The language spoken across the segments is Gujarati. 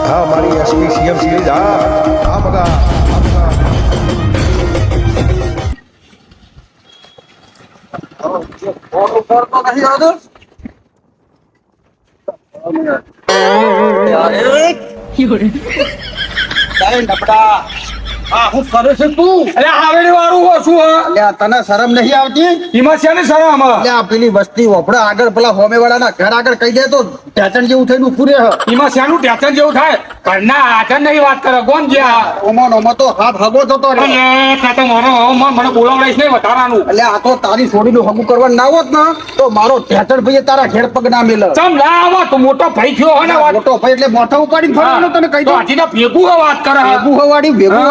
હા મારી એસપી સીએમ સિરીઝ હા બગા તને શરમ નહીં આવતી? પેલી વસ્તી વપડા આગળ પેલા હોમે વાળા ના ઘર આગળ કહી દે તો ટેચન જેવું થઈને ઉભું રહે. એમાં શાનું ટેન્શન જેવું થાય? ઘરના આચર નહીં વાત કરે કોણ જ્યાં ઓમો તો હાથ હગો થતો રે. મને બોલાવડાઈશ નહીં વધારાનું. એટલે આ તો તારી છોડીનું હગું કરવા ના હોત ને તો મારો ટેચન ભાઈ તારા ઘેર પગ ના મેલે. ચમ ના આવો તો મોટો ભાઈ થયો હોય ને વાત. મોટો ભાઈ એટલે મોઢા ઉપાડીને ફરવાનું તને કહી તો દઉં. હજી તો ભેગું હે વાત કરે. ભેગું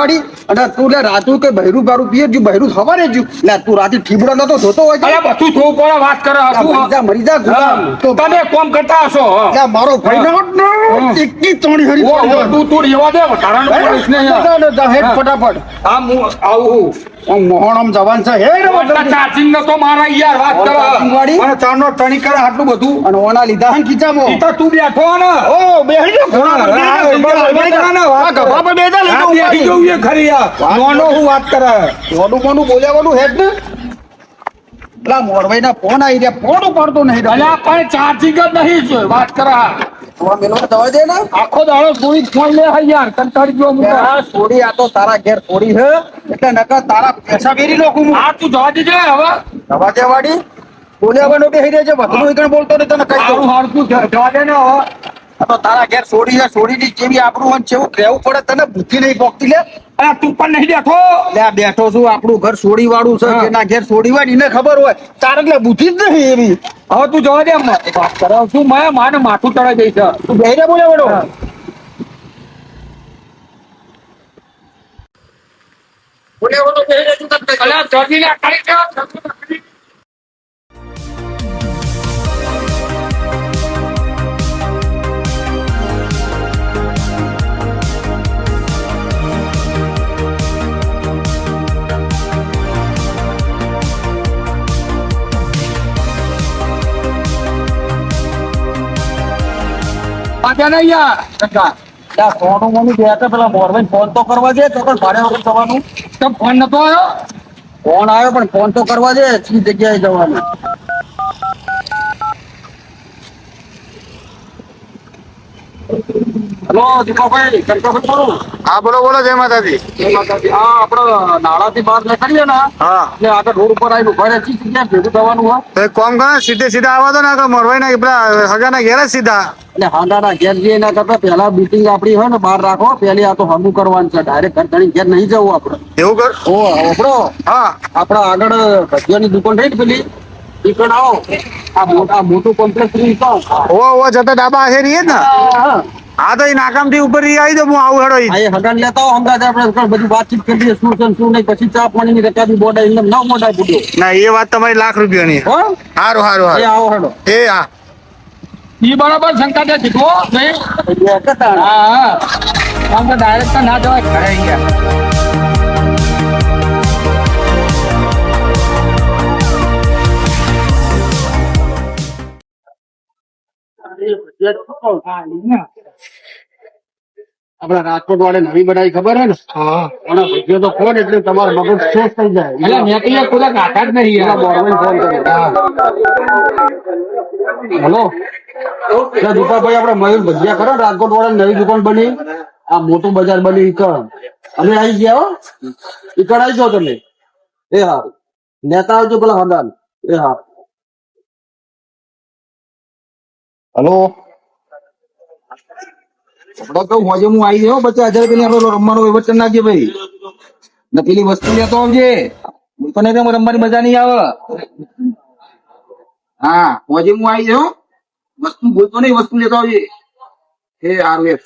વાળી અને તું લે રાતું કે બહેરું બારું પીએ જો બહેરું સવારે જ લે તું રાતે ઠીબડો નતો જોતો હોય અરે બધું થોડું પડે વાત કરે. મરી જા ગુલામ. તો તમે કોમ કરતા હશો. લે મારો ભાઈ ના હોત ને એકની તોડી હરી તું રેવા દે વધારાનું બોલીશ નહીં. હેડ ફટાફટ. હા હું આવું. મોહણમ જવાન છે હેડ ચાર્જિંગ નતો મારા યાર વાત કરે. વાળી મને ચારનો ટણી કરે આટલું બધું. અને ઓના લીધા હે ખીચામાં. ઈ તો તું બેઠો ને. ઓ બેહી જા ઘોડા પર બેહી જા. ખરી નોનો હું વાત કરે. મોડું મોનું બોલ્યાવાનું હેડ ને. પેલા મોરભાઈ ના ફોન આવી રહ્યા ફોન ઉપાડતો નહીં. અલ્યા પણ ચાર્જિંગ જ નહીં છે વાત કરે. જવા દે ને આખો દાડો થોડી ફોન લે હે યાર કંટાળી ગયો હું તો. છોડી આ તો તારા ઘેર છોડી હે એટલે નકર તારા પૈસા વેરી નાખું હું. આ તું જવા દેજે હવે. જવા દે વાડી બોલ્યાવાનું બેહી રહેજે વધુ એકણ બોલતો નહીં તને કઈ સારું સારું તું જવા દે ને હવે. આ તો તારા ઘેર છોડી છે છોડીની જેવી આપણું વંશ જેવું રહેવું પડે તને બુદ્ધિ નહીં પોકતી લે. અરે તું પણ નહીં બેઠો. લે આ બેઠો છું આપણું ઘર છોડી વાળું છે જેના ઘેર છોડી હોય ને એને ખબર હોય તારે એટલે બુદ્ધિ જ નહીં એવી. હવે તું જવા દે એમ વાત કરાવ છું મેં માને માથું ચડાઈ દઈશ. તું બેહી રે બોલ્યા અલ્યા ચડીને આ કરી દે. પાછા નહીં યાર કાકા. સોનું મોનું બેઠા પેલા મોરભાઈ ફોન તો કરવા દે તો પણ ભાડે વગર જવાનું. તમ ફોન નતો આવ્યો. ફોન આવ્યો પણ ફોન તો કરવા દે કઈ જગ્યાએ જવાનું. હલો દીપાભાઈ કંકાભાઈ બોલું. હા બોલો બોલો જય માતાજી. આ આપડે નાળાથી બહાર નીકળીએ ને હા એટલે આગળ રોડ ઉપર આવીને ઉભા રહે છે ક્યાં ભેગું થવાનું હોય. તો એક કામ કરો સીધે આવા દો ને મોરભાઈ ના પેલા હગા ના ઘેર જ સીધા. એટલે હાંડાના ઘેર જઈએ ના કરતા પેલા મીટિંગ આપડી હોય ને બહાર રાખો પેલી આ તો હમું કરવાનું છે ડાયરેક્ટ ઘર ઘેર નહીં જવું આપડે. એવું કર ઓ આપડો હા આપડા આગળ ભજીયાની દુકાન રહી ને પેલી દુકાન આવો આ મોટું કોમ્પ્લેક્સ ઓ જતા ડાબા છે રહીએ ને. હા તો એ નાકામ થી ઉપર આવી દો હું આવું હેડો હગાન લેતા હો હમણાં આપણે બધી વાતચીત કરીએ શું છે શું નહીં પછી ચા પાણી ની રકાબી બોડા એમને નવ મોઢા પૂછ્યો ના એ વાત તમારી ₹1,00,000 ની. હો સારું સારું આવો હેડો એ હા ઈ બરાબર શંકા દીધો નહીં. હા આમ તો ડાયરેક્ટ ના જવાય ઘરે ગયા. આપડા રાજકોટ વાળે નવી બનાવી ખબર હે ને. હા અને ભજીયો તો ખોટ એટલે તમારો મગજ શોષ થઈ જાય. એટલે મેં તો યાર કોઈ ગાતા જ નહીં યાર. ફોન કર્યો. હેલો દીપાભાઈ આપડે મયુર ભજીયા કરો રાજકોટ વાળા નવી દુકાન બની આ મોટું બજાર બની ઈકણ અમે આવી ગયા હો ઈકણ આવી જાઓ તમે. એ હા નેતા આવજો પેલા હદાન. એ હા હલો હું આવી ગયો ₹50,000 આપડે રમવાનો વહીવટ કરી નાખીએ ભાઈ ને પેલી વસ્તુ લેતો આવજે તને રમવાની મજા નહીં આવે. હા હોજે હું આવી ગયો વસ્તુ બોલતો નહીં વસ્તુ લેતો આવજે. એ આરવેસ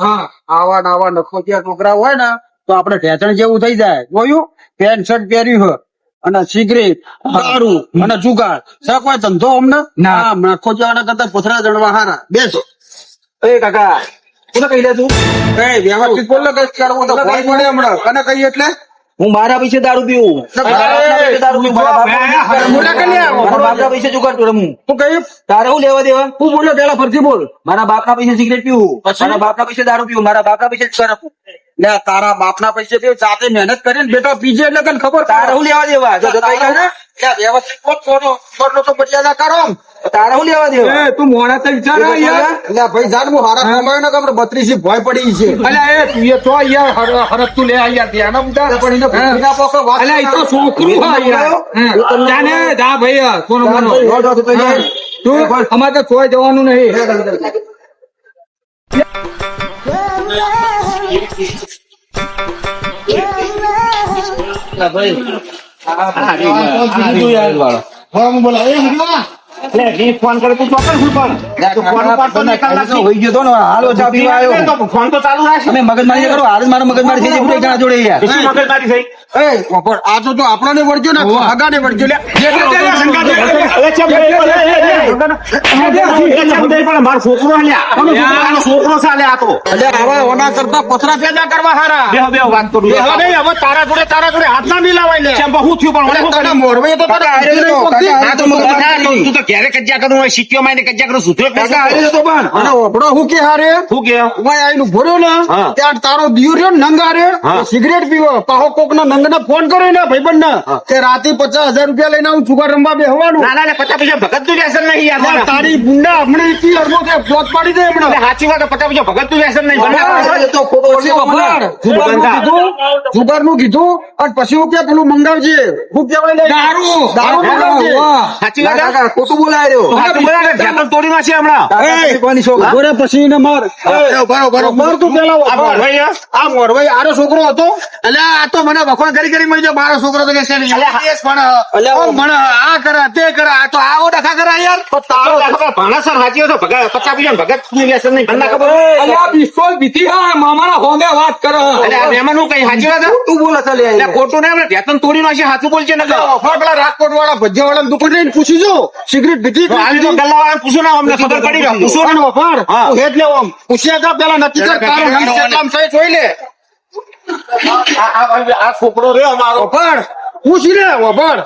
હા આવા નખોટિયા છોકરા હોય ને તો આપડે ઢેચણ જેવું થઈ જાય. જોયું પેન્ટ શર્ટ પહેર્યું હોય અને સિગરેટ દારૂ અને જુગાર કોઈ ધંધો અમને ના નખોટિયા કરતા પથરા જણવા હારા બેસો. એ કાકા કોને કહી દે તું વ્યવસ્થિત બોલ ને કઈ હમણાં કને કહી એટલે હું મારા પૈસે દારૂ પીવું મારા બાપના પૈસે દારૂ પીવું મારા બાપના પૈસે જુગાર રમું તું કહ્યું તારે હું લેવા દેવા તું બોલ્યો પેલા ફરતી બોલ મારા બાપના પૈસે સિગરેટ પીવું મારા બાપના પૈસે દારૂ પીવું મારા બાપના પૈસે જુગાર રમું લે તારા બાપના પૈસે પીવ જાતે મહેનત કરીને બેટા પીજે એટલે તને ખબર તારે હું લેવા દેવા જો જતા તારે રહ્યા ને વ્યવસ્થિત બોલ, છોડો તો મર્યાદા કરો તારે હું લેવા દેવા એ તું મોડા તો વિચાર યાર એટલે ભાઈ જાન હું હારા કમાયો ને કમરે 32 ભય પડી છે અલ્યા એ તું એ તો યાર હરત તું લે યાર ધ્યાન મુદ્દા પણ એને ભૂખના પોકો વાત અલ્યા ઈ તો છોકરું હા યાર જાને જા ભાઈ કોનો મનો તું અમારે તો ચોય જવાનું નહીં ફોન કરે તું ચોક્કસ શું પણ ફોન ઉપાડતો નહીં કલાક હોઈ ગયો તો ને હાલો ચા પીવા આવ્યો ફોન તો ચાલુ રાખ તમે મગજમારી કરો હાલ જ મારો મગજમારી થઈ જાય ઘણા જોડે યાર શું મગજમારી થઈ એ પણ આ તો આપણને વળજો ને હગાને વળજો લે મારો છોકરો છોકરો ચાલે આ તો એટલે હવે ઓના કરતા પથરા પેદા કરવા હારા બે વાત કરું હવે તારા જોડે હાથ ના મિલાવાય લે શું થયું પણ તને મોરવે તો તને તું તો ક્યારે કજ્જા કરું હોય સિક્યો માં કજ્જા કરું સુધરો અને ઓપડો હું કે હારે શું કે ઉમાય આઈનું ભર્યો ને હા. ત્યાં તારો દિયો રહ્યો ને નંગ હારે હા. સિગરેટ પીવો પાહો કોક ના નંગ ને ફોન કર્યો ને ભાઈબંધ ને કે રાતે 50,000 રૂપિયા લઈને આવું જુગાર રમવા બેહવાનું ના ના 50 પૈસા ભગત તું વ્યસન નહીં યાર તારી બુંડા હમણાં ઇકી અરબો કે બ્લોક પાડી દે હમણાં સાચી વાત 50 પૈસા ભગત તું વ્યસન નહીં તો ખોટો પછી વફાડ. જુગારનું કીધું અને પછી હું કે પેલું મંગાવજે હું કહેવાય લે દારૂ મંગાવજે સાચી વાત કાકા ખોટું બોલાય રહ્યો તોડી નાખી હમણાં ઘોડે પછી ને માર માર તું પેલા વફાડ. આ મોરવાઈ આરો છોકરો હતો એટલે આ તો મને વખોણ કરી મળી જાય મારો છોકરો તો કે છે પણ મને આ કરે તે કરે આ તો આવો ડખા કરે યાર ભાણાસર હાચી હતો ભગત 50 પૈસા ભગત નું વ્યસન નહીં મને ખબર અલ્યા પિસ્તોલ પીધી હા મામાના હોમે વાત કરે એટલે આ મહેમાન હું કઈ હાચી વાત તું બોલે ચાલે એટલે ખોટું નહીં આપણે ધ્યાન તોડી નાખી સાચું બોલશે ને વફાડ પેલા રાજકોટ વાળા ભજીયા વાળા દુકાન જઈને પૂછી જો સિગરેટ પીધી કે આવી તો ગલ્લા વાળા પૂછો ના અમને ખબર પડી ગઈ પૂછો પૂછો ને વફાડ હા. તું હેડ લેવો આમ પૂછ્યા કા પેલા નક્કી કર તારું નામ કેટલામ છે જોઈ લે આ છોકરો રહ્યો અમારો વફાડ પૂછી લે વફાડ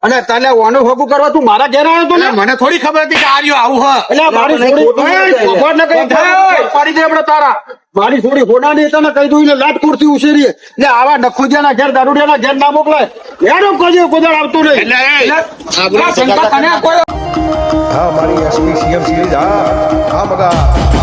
અને તને ઓનું હોગું કરવા તું મારા ઘેર આવ્યો તો ને મને થોડી ખબર હતી કે આર્યો આવું હ એટલે મારી થોડી વફાડ ને કઈ થાય પાડી દે આપણે તારા મારી થોડી હોનાની તને કહી દઉં એટલે લાટ કુર્તી ઉછેરીએ એટલે આવા નખુજિયાના ઘેર દારૂડિયાના ઘેર ના મોકલાય એનો કોઈ કોદાળ આવતું નહીં એટલે શંકા તને કોઈ હા મારી એસપી સીએમ સિરીઝ હા હા બગા